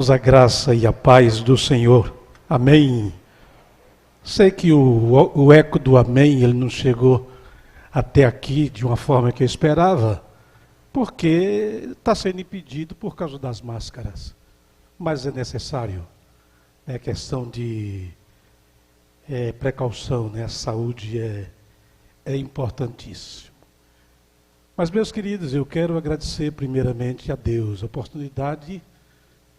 A graça e a paz do Senhor. Amém. Sei que o eco do amém, ele não chegou até aqui de uma forma que eu esperava, porque está sendo impedido por causa das máscaras. Mas é necessário. É questão de precaução, né? A saúde é importantíssimo. Mas, meus queridos, eu quero agradecer primeiramente a Deus a oportunidade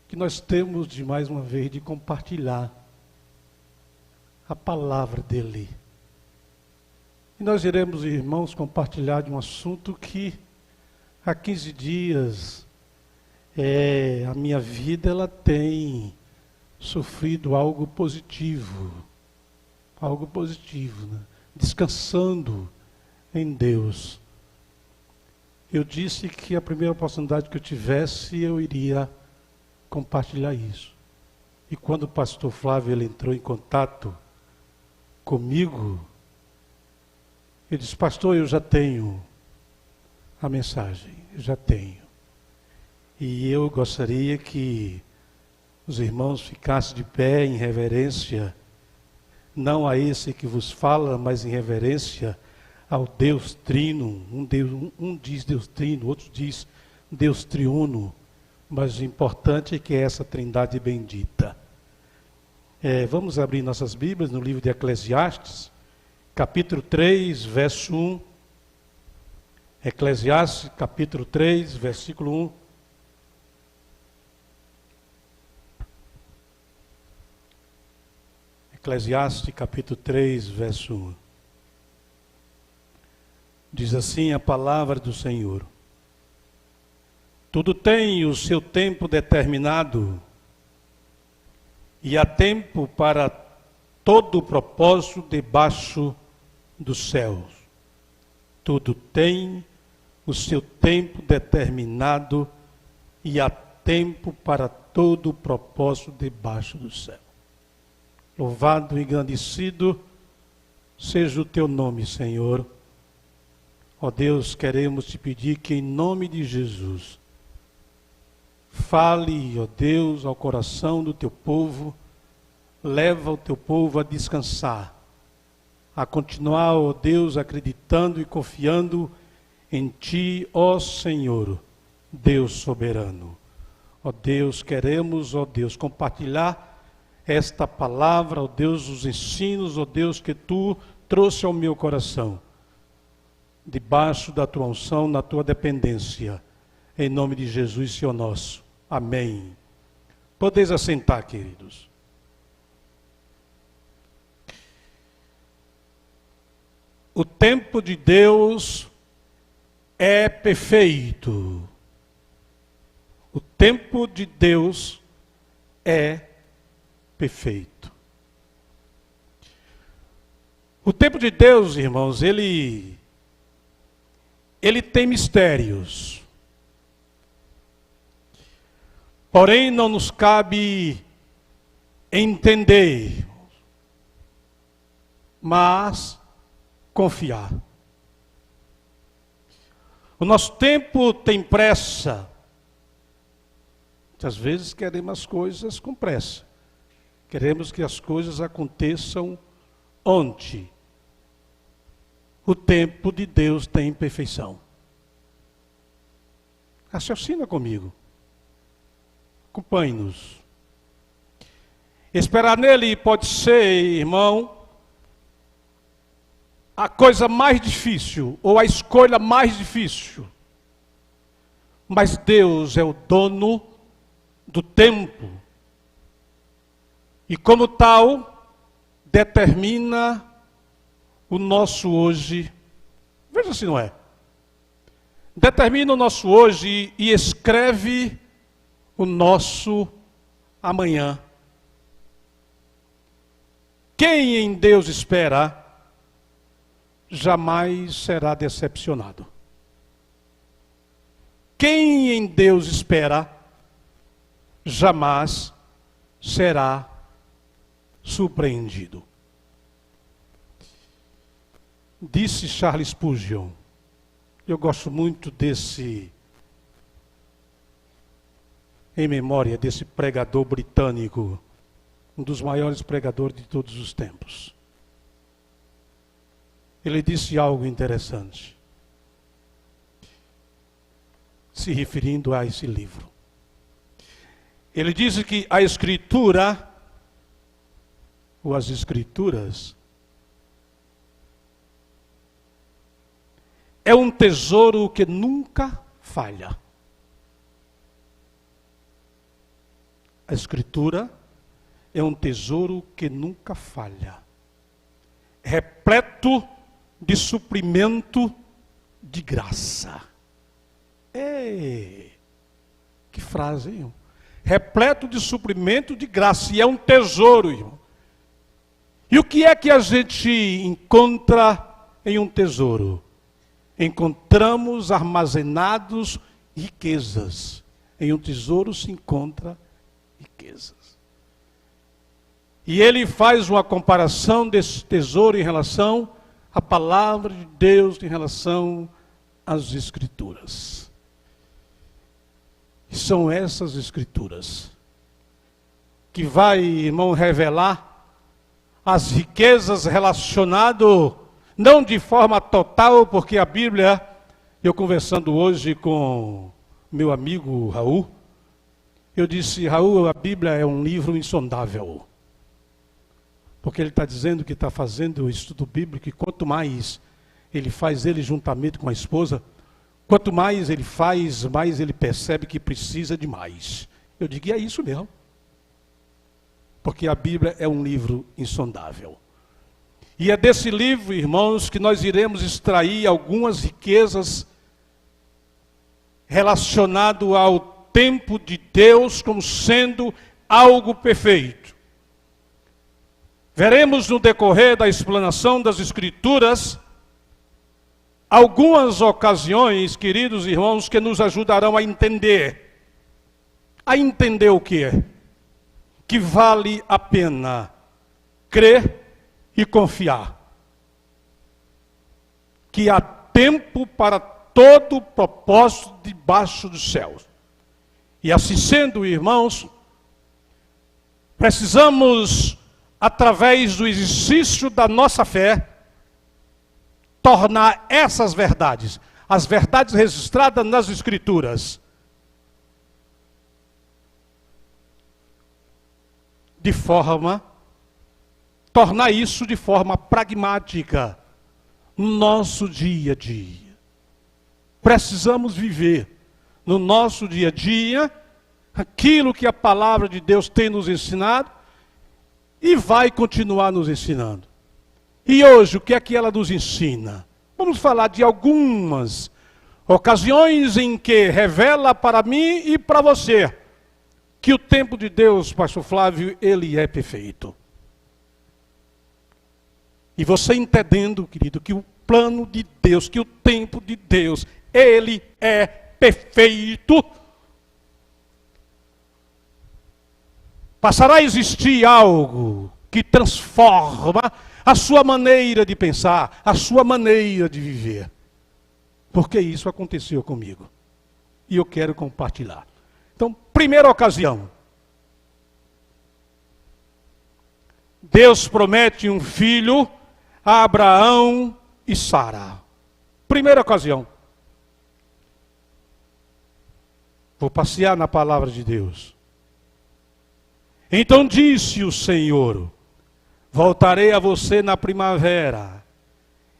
que nós temos de mais uma vez de compartilhar a palavra dele. E nós iremos, irmãos, compartilhar de um assunto que há 15 dias a minha vida ela tem sofrido algo positivo, né? Descansando em Deus. Eu disse que a primeira oportunidade que eu tivesse, eu iria compartilhar isso. E quando o pastor Flávio ele entrou em contato comigo, ele disse: pastor, eu já tenho a mensagem, eu já tenho. E eu gostaria que os irmãos ficassem de pé em reverência, não a esse que vos fala, mas em reverência ao Deus Trino. Um diz Deus Trino, outro diz Deus Triuno. Mas o importante é que é essa trindade bendita. Vamos abrir nossas Bíblias no livro de Eclesiastes, capítulo 3, verso 1. Eclesiastes, capítulo 3, versículo 1. Eclesiastes, capítulo 3, verso 1. Diz assim a palavra do Senhor: tudo tem o seu tempo determinado, e há tempo para todo o propósito debaixo dos céus. Tudo tem o seu tempo determinado, e há tempo para todo o propósito debaixo do céu. Louvado e engrandecido seja o teu nome, Senhor. Ó Deus, queremos te pedir que em nome de Jesus, fale, ó Deus, ao coração do teu povo, leva o teu povo a descansar, a continuar, ó Deus, acreditando e confiando em ti, ó Senhor, Deus soberano. Ó Deus, queremos, ó Deus, compartilhar esta palavra, ó Deus, os ensinos, ó Deus, que tu trouxe ao meu coração, debaixo da tua unção, na tua dependência. Em nome de Jesus, Senhor nosso. Amém. Podeis assentar, queridos. O tempo de Deus é perfeito. O tempo de Deus é perfeito. O tempo de Deus, irmãos, ele tem mistérios. Porém, não nos cabe entender, mas confiar. O nosso tempo tem pressa. Muitas vezes queremos as coisas com pressa. Queremos que as coisas aconteçam ontem. O tempo de Deus tem perfeição. Raciocina comigo. Acompanhe-nos. Esperar nele pode ser, irmão, a coisa mais difícil, ou a escolha mais difícil. Mas Deus é o dono do tempo. E como tal, determina o nosso hoje. Veja se não é. Determina o nosso hoje e escreve o nosso amanhã. Quem em Deus espera, jamais será decepcionado. Quem em Deus espera, jamais será surpreendido. Disse Charles Spurgeon, eu gosto muito desse em memória desse pregador britânico, um dos maiores pregadores de todos os tempos. Ele disse algo interessante, se referindo a esse livro. Ele disse que a Escritura, ou as Escrituras, é um tesouro que nunca falha. A Escritura é um tesouro que nunca falha, repleto de suprimento de graça. Ei, que frase, irmão. Repleto de suprimento de graça, e é um tesouro, irmão. E o que é que a gente encontra em um tesouro? Encontramos armazenados riquezas. Em um tesouro se encontra riquezas. E ele faz uma comparação desse tesouro em relação à palavra de Deus, em relação às Escrituras. E são essas Escrituras que vai, irmão, revelar as riquezas relacionadas, não de forma total, porque a Bíblia, eu conversando hoje com meu amigo Raul, eu disse: Raul, a Bíblia é um livro insondável. Porque ele está dizendo que está fazendo o estudo bíblico, e quanto mais ele faz ele juntamente com a esposa, quanto mais ele faz, mais ele percebe que precisa de mais. Eu digo, e é isso mesmo. Porque a Bíblia é um livro insondável. E é desse livro, irmãos, que nós iremos extrair algumas riquezas relacionadas ao tempo de Deus como sendo algo perfeito. Veremos no decorrer da explanação das Escrituras algumas ocasiões, queridos irmãos, que nos ajudarão a entender. A entender o que é? Que vale a pena crer e confiar. Que há tempo para todo propósito debaixo dos céus. E assim sendo, irmãos, precisamos, através do exercício da nossa fé, tornar essas verdades, as verdades registradas nas Escrituras, tornar isso de forma pragmática no nosso dia a dia. Precisamos viver no nosso dia a dia aquilo que a palavra de Deus tem nos ensinado e vai continuar nos ensinando. E hoje, o que é que ela nos ensina? Vamos falar de algumas ocasiões em que revela para mim e para você que o tempo de Deus, pastor Flávio, ele é perfeito. E você entendendo, querido, que o plano de Deus, que o tempo de Deus, ele é perfeito, passará a existir algo que transforma a sua maneira de pensar, a sua maneira de viver. Porque isso aconteceu comigo. E eu quero compartilhar. Então, primeira ocasião. Deus promete um filho a Abraão e Sara. Primeira ocasião. Vou passear na palavra de Deus. Então disse o Senhor: voltarei a você na primavera,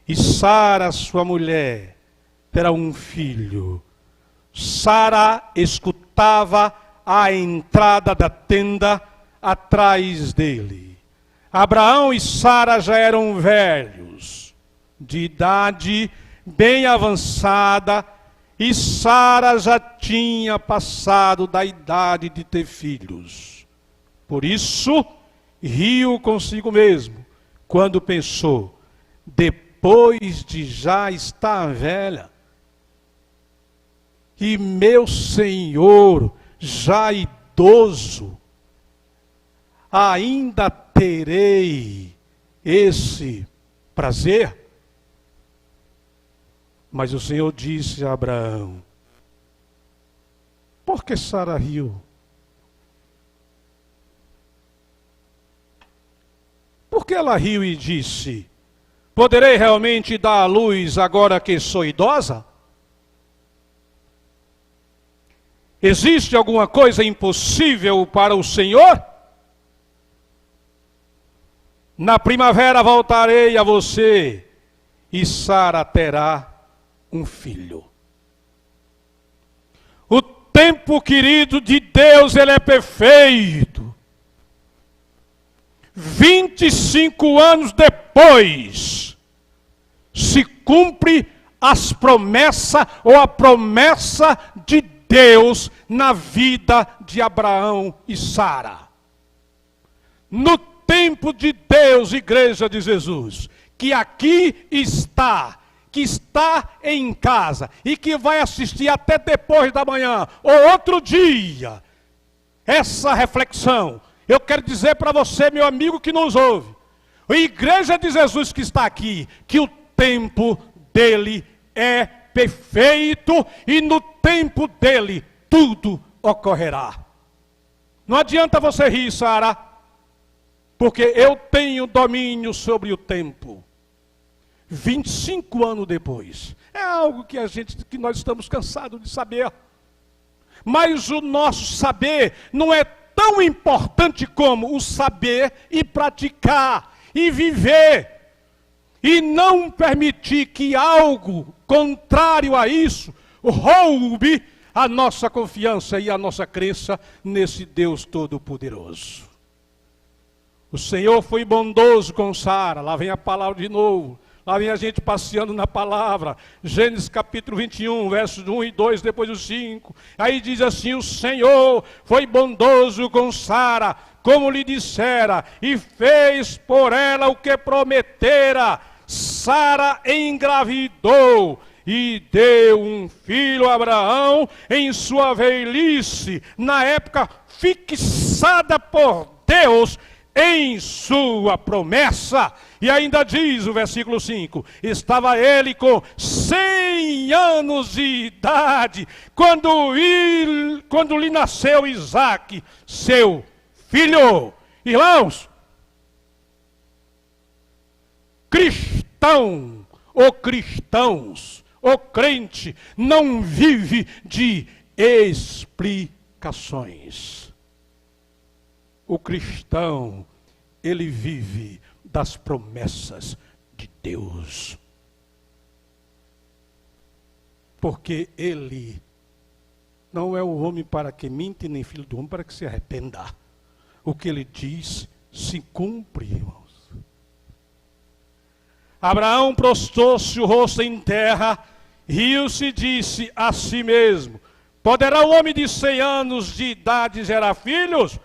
e Sara, sua mulher, terá um filho. Sara escutava à entrada da tenda atrás dele. Abraão e Sara já eram velhos, de idade bem avançada, e Sara já tinha passado da idade de ter filhos. Por isso, riu consigo mesmo, quando pensou: depois de já estar velha, e meu Senhor já idoso, ainda terei esse prazer? Mas o Senhor disse a Abraão: por que Sara riu que ela riu e disse: poderei realmente dar à luz agora que sou idosa? Existe alguma coisa impossível para o Senhor? Na primavera voltarei a você e Sara terá um filho. O tempo, querido, de Deus, ele é perfeito. 25 anos depois, se cumpre as promessas, ou a promessa de Deus na vida de Abraão e Sara. No tempo de Deus, igreja de Jesus, que aqui está, que está em casa e que vai assistir até depois da manhã ou outro dia, essa reflexão, eu quero dizer para você, meu amigo que nos ouve, a igreja de Jesus que está aqui, que o tempo dele é perfeito e no tempo dele tudo ocorrerá. Não adianta você rir, Sara, porque eu tenho domínio sobre o tempo. 25 anos depois, é algo que nós estamos cansados de saber. Mas o nosso saber não é tão importante como o saber e praticar e viver. E não permitir que algo contrário a isso roube a nossa confiança e a nossa crença nesse Deus Todo-Poderoso. O Senhor foi bondoso com Sara, lá vem a palavra de novo. Lá vem a gente passeando na palavra, Gênesis capítulo 21, versos 1 e 2, depois o 5. Aí diz assim: o Senhor foi bondoso com Sara, como lhe dissera, e fez por ela o que prometera. Sara engravidou e deu um filho a Abraão em sua velhice, na época fixada por Deus em sua promessa. E ainda diz o versículo 5, estava ele com 100 anos de idade, quando lhe nasceu Isaque, seu filho. Irmãos, cristão ou cristãos, ou crente, não vive de explicações. O cristão, ele vive das promessas de Deus. Porque ele não é o homem para que mente, nem filho do homem para que se arrependa. O que ele diz se cumpre, irmãos. Abraão prostrou-se o rosto em terra, riu-se e disse a si mesmo: poderá o homem de 100 anos de idade gerar filhos?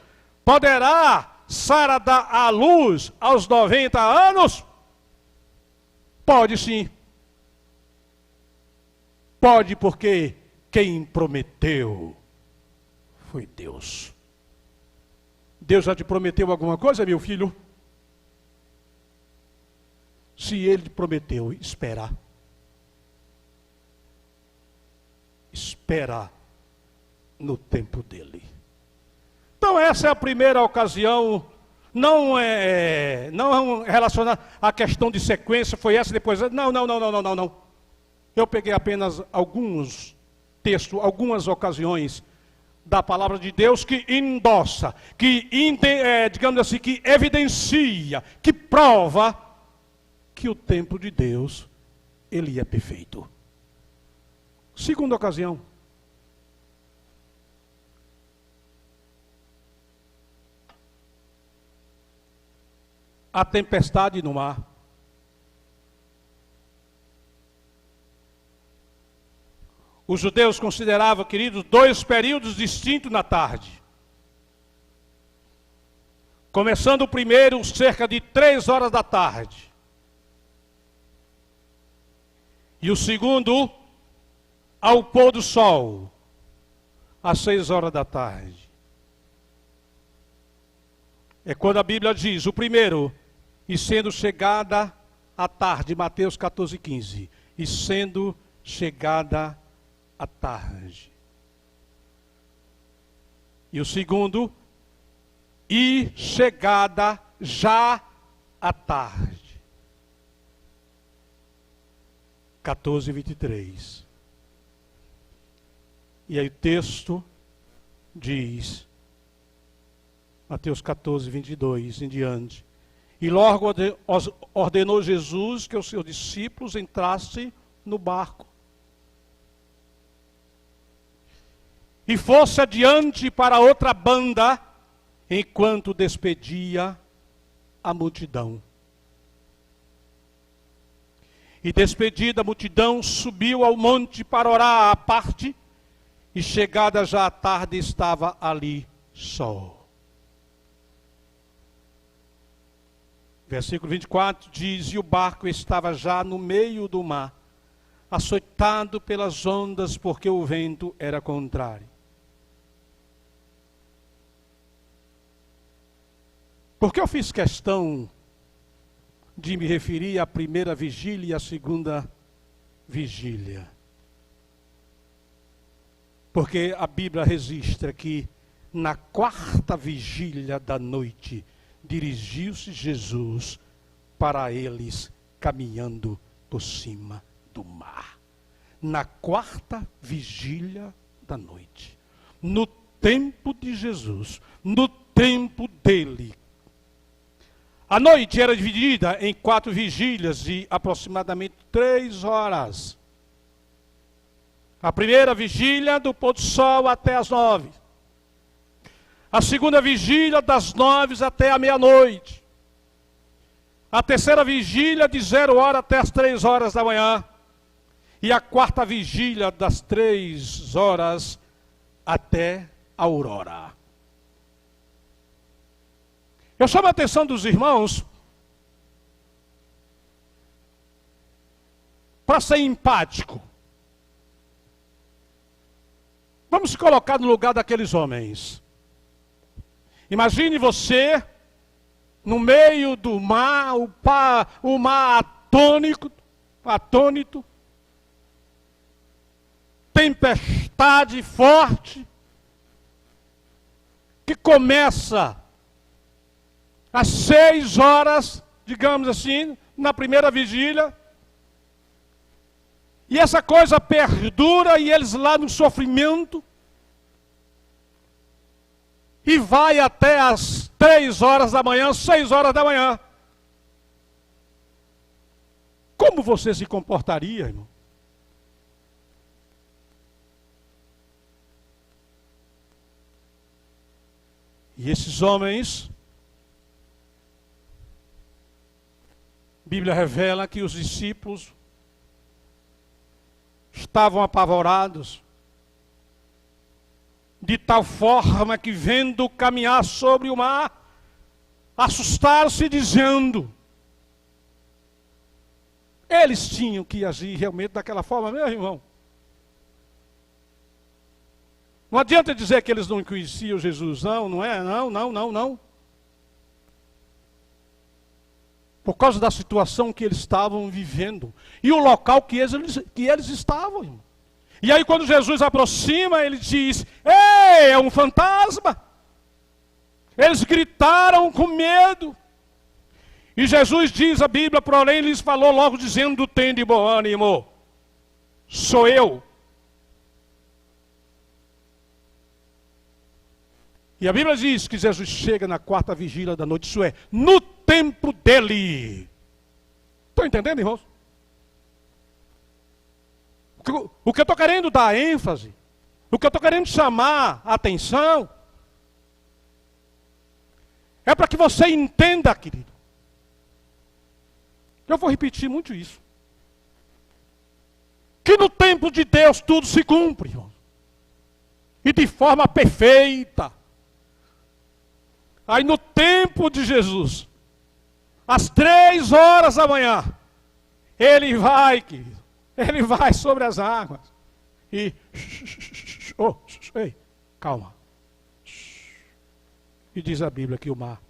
Poderá Sara dar à luz aos 90 anos? Pode sim. Pode, porque quem prometeu foi Deus. Deus já te prometeu alguma coisa, meu filho? Se ele prometeu, espera. Espera no tempo dele. Então essa é a primeira ocasião, não é relacionada à questão de sequência, foi essa depois, não. Eu peguei apenas alguns textos, algumas ocasiões da palavra de Deus que endossa, que digamos assim, que evidencia, que prova que o tempo de Deus, ele é perfeito. Segunda ocasião. A tempestade no mar. Os judeus consideravam, queridos, 2 períodos distintos na tarde. Começando o primeiro, cerca de 3 horas da tarde. E o segundo, ao pôr do sol, às 6 horas da tarde. É quando a Bíblia diz, o primeiro, e sendo chegada a tarde, Mateus 14:15, e sendo chegada a tarde. E o segundo, e chegada já à tarde. 14:23. E aí o texto diz, Mateus 14:22 em diante. E logo ordenou Jesus que os seus discípulos entrassem no barco e fosse adiante para outra banda, enquanto despedia a multidão. E despedida a multidão, subiu ao monte para orar à parte, e chegada já a tarde, estava ali só. Versículo 24 diz, e o barco estava já no meio do mar, açoitado pelas ondas, porque o vento era contrário. Porque eu fiz questão de me referir à primeira vigília e à segunda vigília? Porque a Bíblia registra que na quarta vigília da noite dirigiu-se Jesus para eles caminhando por cima do mar. Na quarta vigília da noite, no tempo de Jesus, no tempo dele. A noite era dividida em 4 vigílias de aproximadamente 3 horas. A primeira vigília do pôr do sol até as 9. A segunda vigília das 9 até a meia-noite. A terceira vigília de 0 hora até as 3 horas da manhã. E a quarta vigília das 3 horas até a aurora. Eu chamo a atenção dos irmãos para ser empático. Vamos se colocar no lugar daqueles homens. Imagine você no meio do mar, o mar atônito, tempestade forte, que começa às 6 horas, digamos assim, na primeira vigília, e essa coisa perdura, e eles lá no sofrimento, e vai até as 3 horas da manhã, 6 horas da manhã. Como você se comportaria, irmão? E esses homens, a Bíblia revela que os discípulos estavam apavorados, de tal forma que, vendo caminhar sobre o mar, assustaram-se, dizendo, eles tinham que agir realmente daquela forma, meu irmão. Não adianta dizer que eles não conheciam Jesus, não é? Não. Por causa da situação que eles estavam vivendo. E o local que eles estavam, irmão. E aí quando Jesus aproxima, ele diz, ei, é um fantasma. Eles gritaram com medo. E Jesus diz, a Bíblia, porém, lhes falou logo dizendo, tende bom ânimo, sou eu. E a Bíblia diz que Jesus chega na quarta vigília da noite, isso é, no tempo dele. Estão entendendo, irmãos? O que eu estou querendo dar ênfase, o que eu estou querendo chamar a atenção, é para que você entenda, querido. Eu vou repetir muito isso. Que no tempo de Deus tudo se cumpre, irmão. E de forma perfeita. Aí no tempo de Jesus, às 3 horas da manhã, ele vai, querido. Ele vai sobre as águas. E, ei, calma. E diz a Bíblia que o mar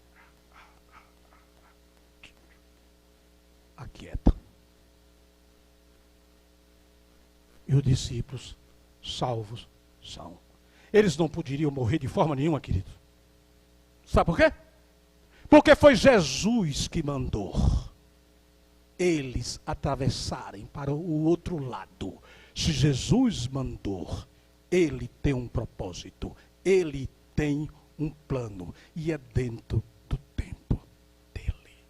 aquieta. E os discípulos salvos são. Eles não poderiam morrer de forma nenhuma, querido. Sabe por quê? Porque foi Jesus que mandou eles atravessarem para o outro lado. Se Jesus mandou, ele tem um propósito, ele tem um plano, e é dentro do tempo dele.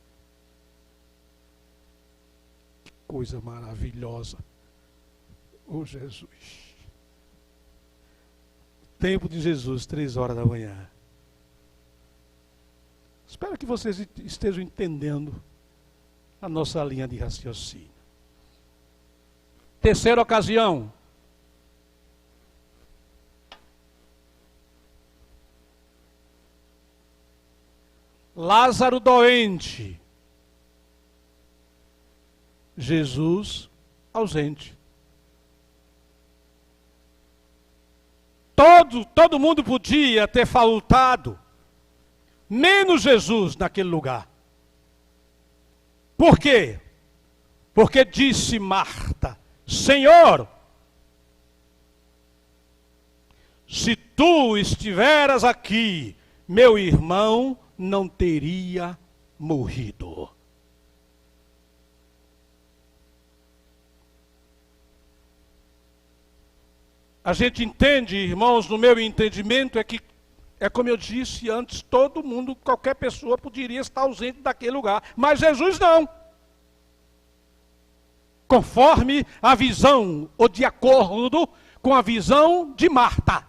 Que coisa maravilhosa, oh Jesus. Tempo de Jesus, 3 horas da manhã. Espero que vocês estejam entendendo a nossa linha de raciocínio. Terceira ocasião. Lázaro doente. Jesus ausente. Todo mundo podia ter faltado, menos Jesus naquele lugar. Por quê? Porque disse Marta: Senhor, se tu estiveras aqui, meu irmão não teria morrido. A gente entende, irmãos, no meu entendimento, é como eu disse antes, todo mundo, qualquer pessoa poderia estar ausente daquele lugar, mas Jesus não. Conforme a visão, ou de acordo com a visão de Marta.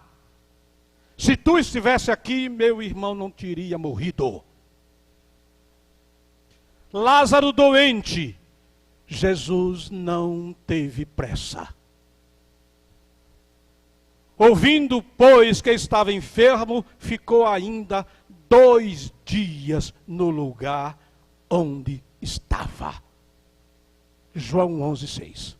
Se tu estivesse aqui, meu irmão não teria morrido. Lázaro doente, Jesus não teve pressa. Ouvindo, pois, que estava enfermo, ficou ainda 2 dias no lugar onde estava. João 11:6.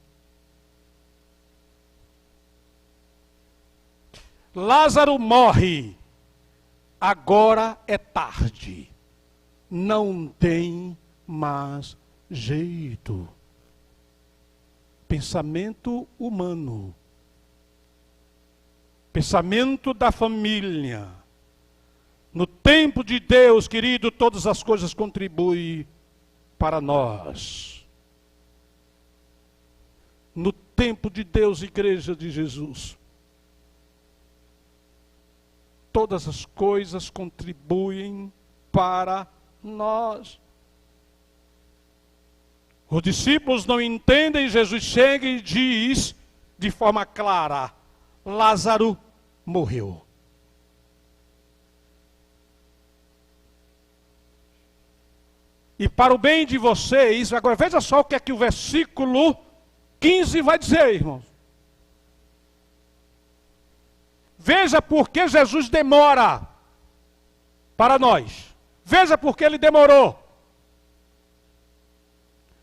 Lázaro morre. Agora é tarde. Não tem mais jeito. Pensamento humano. Pensamento da família. No tempo de Deus, querido, todas as coisas contribuem para nós. No tempo de Deus, igreja de Jesus, todas as coisas contribuem para nós. Os discípulos não entendem, Jesus chega e diz de forma clara: Lázaro morreu. E para o bem de vocês, agora veja só o que é que o versículo 15 vai dizer, irmãos. Veja por que Jesus demora para nós. Veja por que ele demorou.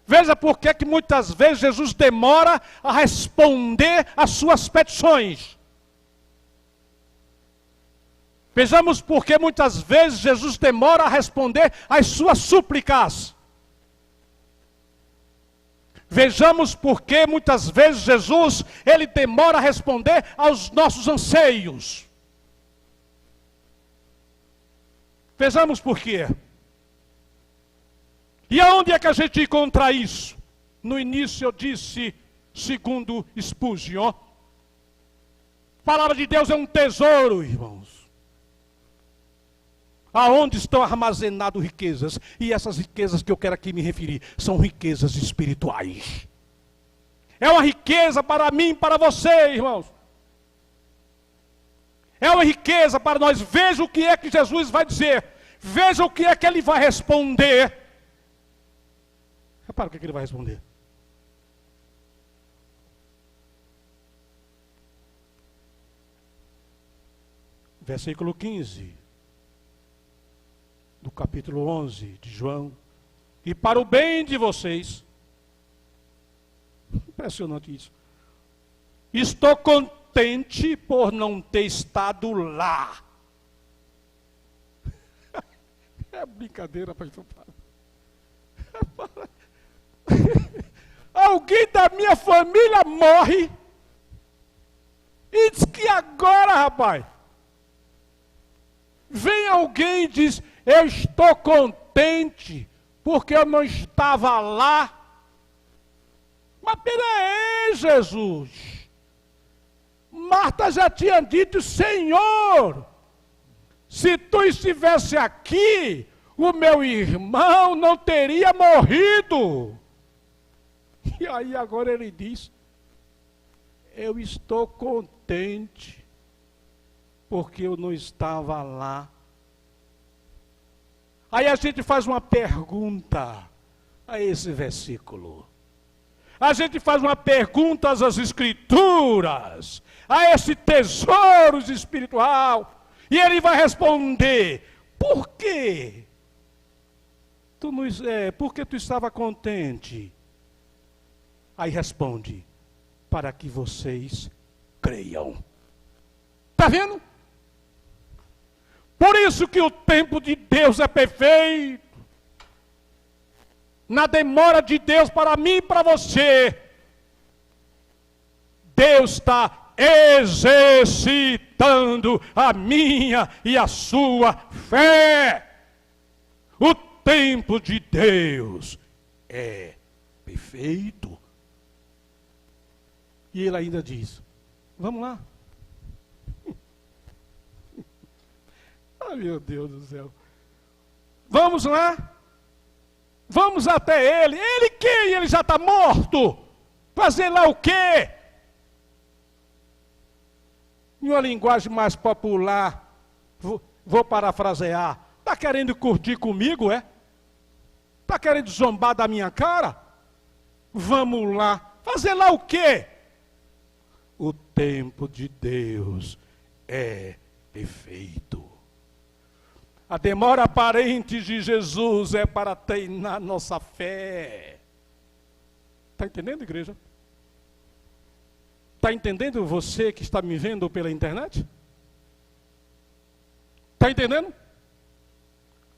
Veja por que muitas vezes Jesus demora a responder às suas petições. Vejamos por que muitas vezes Jesus demora a responder às suas súplicas. Vejamos por que muitas vezes Jesus, ele demora a responder aos nossos anseios. Vejamos por quê. E aonde é que a gente encontra isso? No início eu disse, segundo Spurgeon, a palavra de Deus é um tesouro, irmãos. Aonde estão armazenadas riquezas? E essas riquezas que eu quero aqui me referir são riquezas espirituais. É uma riqueza para mim e para você, irmãos. É uma riqueza para nós. Veja o que é que Jesus vai dizer. Veja o que é que ele vai responder. Repara o que ele vai responder. Versículo 15. Do capítulo 11 de João. E para o bem de vocês. Impressionante isso. Estou contente por não ter estado lá. É brincadeira, pastor Paulo. Alguém da minha família morre. E diz que agora, rapaz, vem alguém e diz: eu estou contente porque eu não estava lá. Mas peraí, Jesus. Marta já tinha dito, Senhor, se tu estivesse aqui, o meu irmão não teria morrido. E aí agora ele diz, eu estou contente, porque eu não estava lá. Aí a gente faz uma pergunta a esse versículo. A gente faz uma pergunta às Escrituras, a esse tesouro espiritual, e ele vai responder, por quê? Por que tu estava contente? Aí responde, para que vocês creiam. Está vendo? Por isso que o tempo de Deus é perfeito. Na demora de Deus para mim e para você, Deus está exercitando a minha e a sua fé. O tempo de Deus é perfeito. E ele ainda diz, vamos lá. Ai, meu Deus do céu. Vamos lá. Vamos até ele. Ele quem? Ele já está morto. Fazer lá o quê? Em uma linguagem mais popular, vou parafrasear. Está querendo curtir comigo, é? Está querendo zombar da minha cara? Vamos lá. Fazer lá o quê? O tempo de Deus é perfeito. A demora aparente de Jesus é para treinar nossa fé. Está entendendo, igreja? Está entendendo você que está me vendo pela internet? Está entendendo?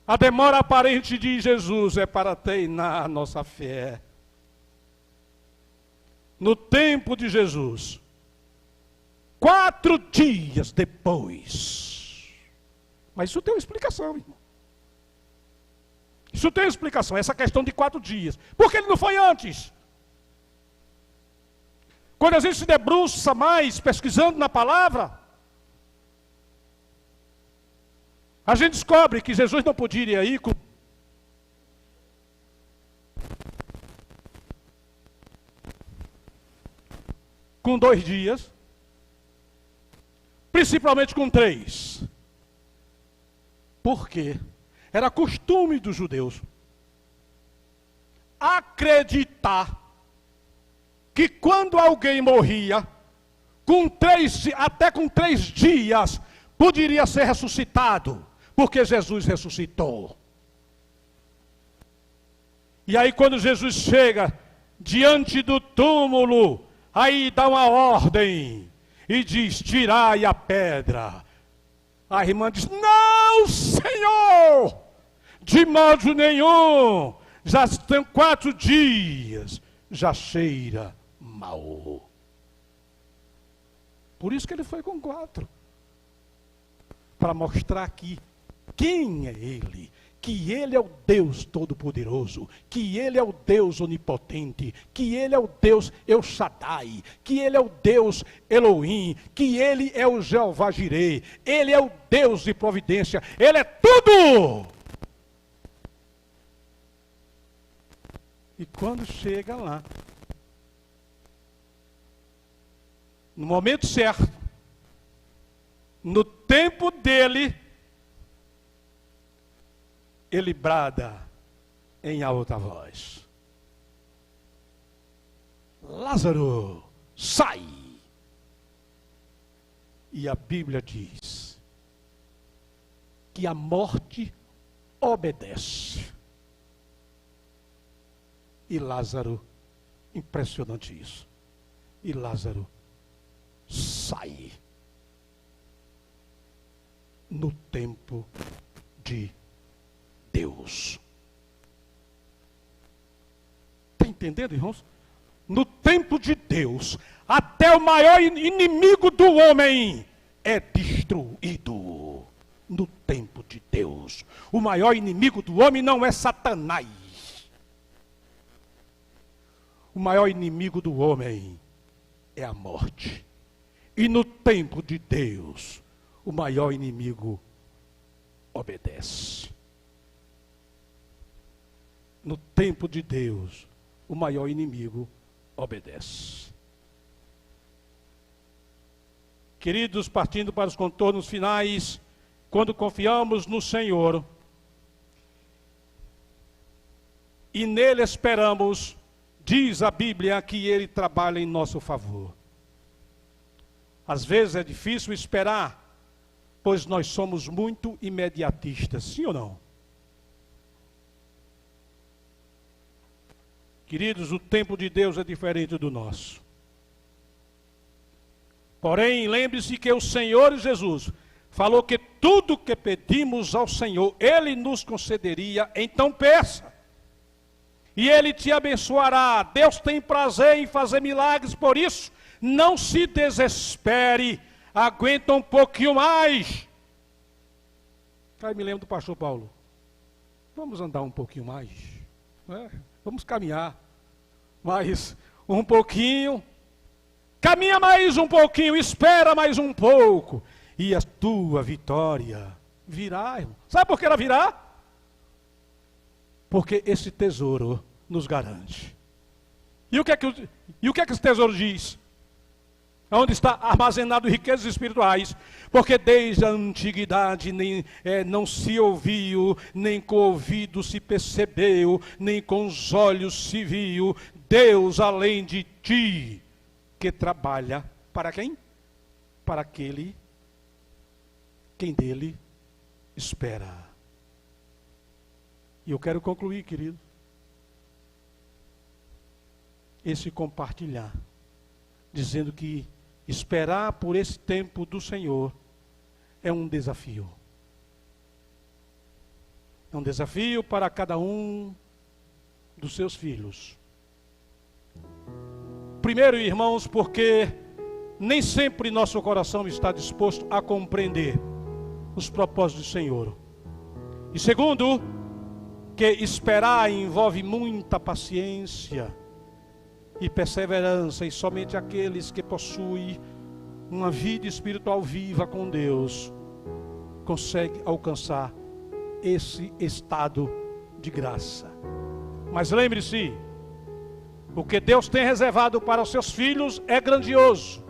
A demora aparente de Jesus é para treinar a nossa fé. No tempo de Jesus, 4 dias depois. Mas isso tem uma explicação, irmão. Isso tem uma explicação, essa questão de 4 dias. Por que ele não foi antes? Quando a gente se debruça mais, pesquisando na palavra, a gente descobre que Jesus não podia ir com 2 dias, principalmente com 3. Por quê? Era costume dos judeus acreditar que quando alguém morria, até com 3 dias, poderia ser ressuscitado, porque Jesus ressuscitou. E aí quando Jesus chega diante do túmulo, aí dá uma ordem e diz, tirai a pedra. A irmã diz, não, Senhor, de modo nenhum, já tem 4 dias, já cheira mal. Por isso que ele foi com 4. Para mostrar aqui quem é ele. Que ele é o Deus Todo-Poderoso. Que ele é o Deus Onipotente. Que ele é o Deus El Shaddai. Que ele é o Deus Elohim. Que ele é o Jeová Jireh. Ele é o Deus de providência. Ele é tudo! E quando chega lá, no momento certo, no tempo dele, ele brada em alta voz, Lázaro, sai! E a Bíblia diz que a morte obedece. E Lázaro, impressionante isso, e Lázaro sai no tempo de Deus. Está entendendo, irmãos? No tempo de Deus, até o maior inimigo do homem é destruído. No tempo de Deus, o maior inimigo do homem não é Satanás. O maior inimigo do homem é a morte. E no tempo de Deus, o maior inimigo obedece. No tempo de Deus, o maior inimigo obedece. Queridos, partindo para os contornos finais, quando confiamos no Senhor e nele esperamos, diz a Bíblia que ele trabalha em nosso favor. Às vezes é difícil esperar, pois nós somos muito imediatistas, sim ou não? Queridos, o tempo de Deus é diferente do nosso. Porém, lembre-se que o Senhor Jesus falou que tudo que pedimos ao Senhor, Ele nos concederia, então peça. E Ele te abençoará. Deus tem prazer em fazer milagres, por isso, não se desespere, aguenta um pouquinho mais. Aí me lembro do pastor Paulo. Vamos andar um pouquinho mais, né? Vamos caminhar mais um pouquinho. Caminha mais um pouquinho, espera mais um pouco. E a tua vitória virá, irmão. Sabe por que ela virá? Porque esse tesouro nos garante. E o que é que esse tesouro diz? Onde está armazenado riquezas espirituais? Porque desde a antiguidade não se ouviu, nem com o ouvido se percebeu, nem com os olhos se viu, Deus além de ti, que trabalha para quem? Para aquele quem dele espera. E eu quero concluir, querido, esse compartilhar, dizendo que esperar por esse tempo do Senhor é um desafio. É um desafio para cada um dos seus filhos. Primeiro, irmãos, porque nem sempre nosso coração está disposto a compreender os propósitos do Senhor. E segundo, que esperar envolve muita paciência e perseverança, e somente aqueles que possuem uma vida espiritual viva com Deus conseguem alcançar esse estado de graça. Mas lembre-se, o que Deus tem reservado para os seus filhos é grandioso.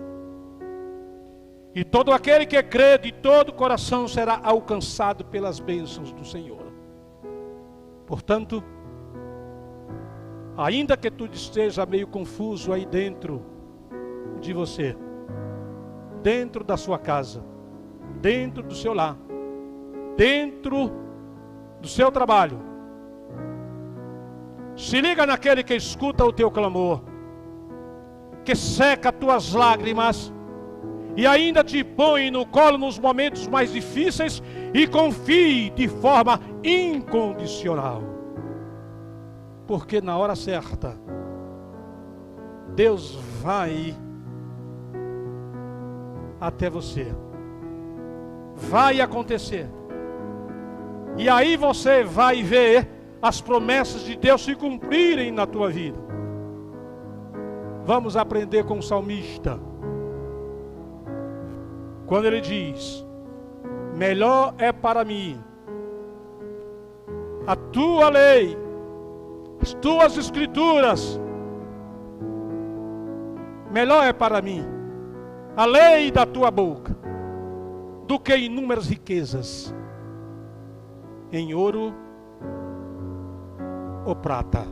E todo aquele que crê de todo o coração será alcançado pelas bênçãos do Senhor. Portanto, ainda que tu esteja meio confuso aí dentro de você, dentro da sua casa, dentro do seu lar, dentro do seu trabalho, se liga naquele que escuta o teu clamor, que seca tuas lágrimas e ainda te põe no colo nos momentos mais difíceis e confie de forma incondicional. Porque na hora certa, Deus vai até você. Vai acontecer. E aí você vai ver as promessas de Deus se cumprirem na tua vida. Vamos aprender com o salmista. Quando ele diz: melhor é para mim a tua lei, as tuas escrituras. Melhor é para mim a lei da tua boca do que inúmeras riquezas em ouro ou prata.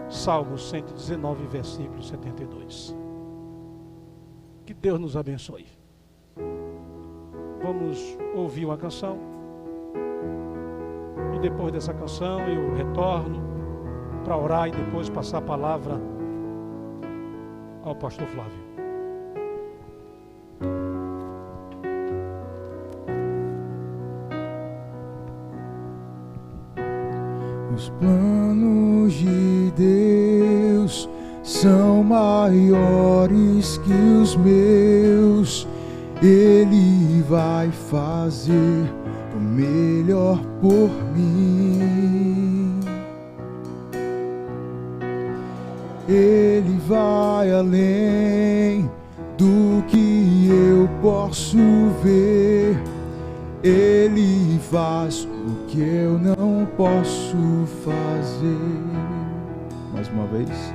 Salmos 119, versículo 72. Que Deus nos abençoe. Vamos ouvir uma canção. E depois dessa canção eu retorno para orar e depois passar a palavra ao pastor Flávio. Os planos de Deus são maiores que os meus. Ele vai fazer o melhor por mim. Ele vai além do que eu posso ver. Ele faz o que eu não posso fazer. Mais uma vez.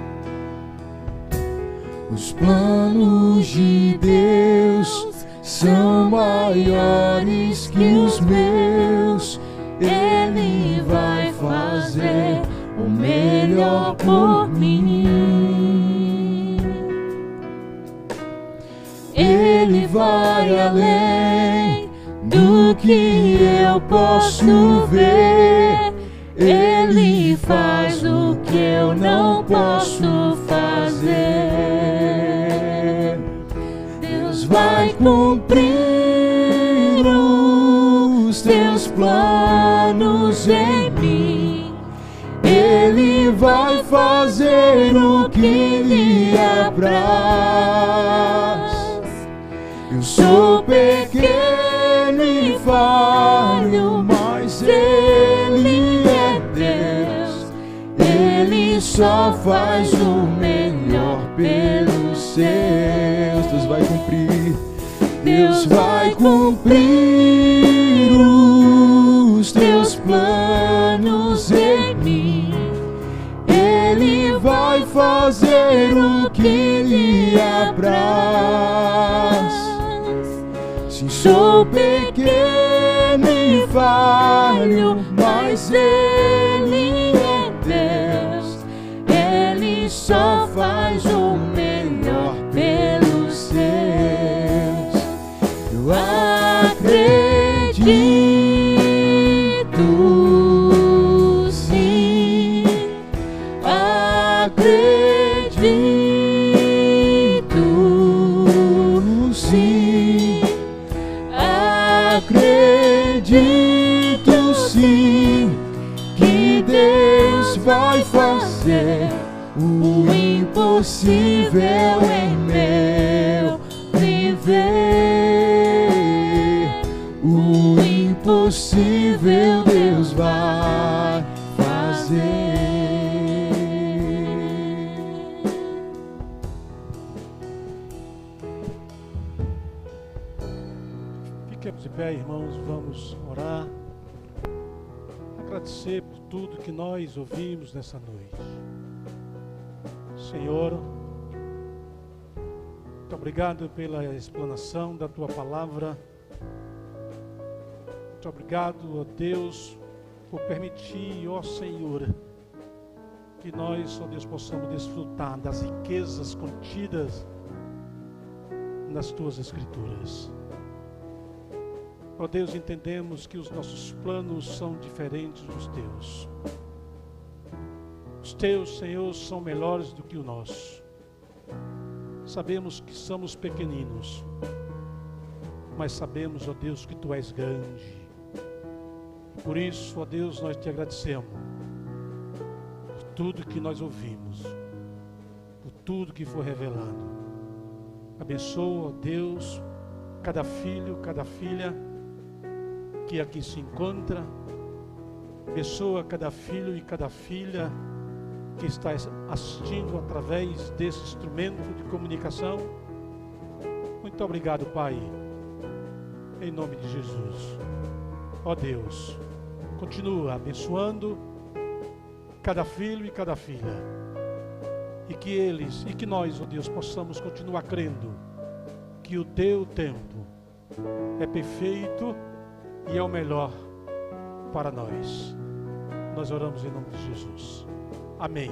Os planos de Deus são maiores que os meus. Ele vai fazer o melhor por mim. Ele vai além do que eu posso ver. Ele faz o que eu não posso fazer. Deus vai cumprir os teus planos em mim. Ele vai fazer o que lhe apraz. Eu sou pequeno e falho, mas Ele é Deus. Ele só faz o melhor pelos seus. Deus vai cumprir. Deus vai cumprir os teus planos em mim. Ele vai fazer o que lhe apraz. Sim, sou pequeno e falho, mas Ele é Deus. Ele só faz o melhor pelos seus. Eu acredito, sim, acredito, sim, acredito, sim, que Deus vai fazer o impossível em meu viver. O impossível Deus vai fazer. Fiquemos de pé, irmãos, vamos orar. Agradecer por tudo que nós ouvimos nessa noite. Senhor, muito obrigado pela explanação da Tua palavra. Muito obrigado, ó Deus, por permitir, ó Senhor, que nós, ó Deus, possamos desfrutar das riquezas contidas nas Tuas Escrituras. Ó Deus, entendemos que os nossos planos são diferentes dos Teus. Os Teus, Senhor, são melhores do que o nosso. Sabemos que somos pequeninos, mas sabemos, ó Deus, que Tu és grande. Por isso, ó Deus, nós Te agradecemos por tudo que nós ouvimos, por tudo que foi revelado. Abençoa, ó Deus, cada filho, cada filha que aqui se encontra. Abençoa cada filho e cada filha que está assistindo através desse instrumento de comunicação. Muito obrigado, Pai, em nome de Jesus. Ó Deus, continua abençoando cada filho e cada filha, e que eles, e que nós, ó Deus, possamos continuar crendo que o Teu tempo é perfeito e é o melhor para nós. Nós oramos em nome de Jesus. Amém.